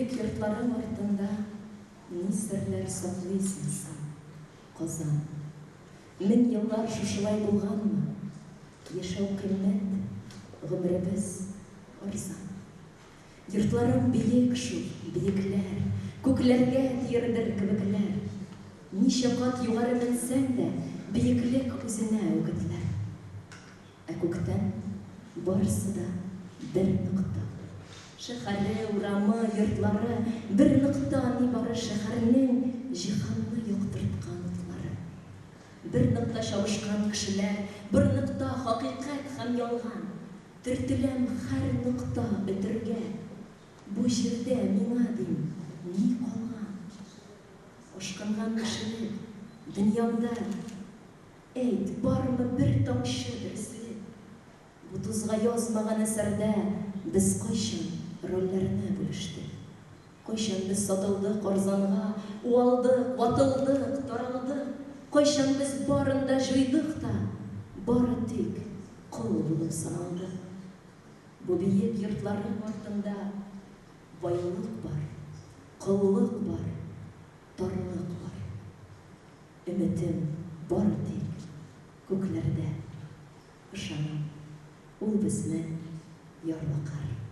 Бейек йортларың артында ни серләр саклыйсың, Казан? Мең еллар шушылай булганмы? Яшәү кыйммәт, гомеребез арзан. Йортларың бейек шул, бейекләр, күкләргә тиердер кебекләр. Ничә кат югары менсәң дә, бейеклек үзенә үгетләр. Ә күктән барысы да бер нокта. Шәһәре, урамы, йортлары, бер нокта нибары шәһәрнең җиһанны яктырткан утлары. Бер нокта чабышкан кешеләр, бер нокта хакыйкать һәм ялган. Төртеләм һәр нокта бетергә. Бу җирдә миңа дим ни калган? Ашкынган кешелек дөньямда, әйт, бармы бер тамчы дөреслек? Бу тузга язмаган әсәрдә без кайчан рольләрне бүлештек? Кайчан без сатылдык арзанга, уалдык, ватылдык, таралдык? Кайчан без барын да җуйдык та, бары тик кол булып саналдык? Бу биек йортларның артында байлык бар, кыллык бар, тарлык бар. Өметем бары тик күкләрдә. Ышанам, ул безне ярлыкар.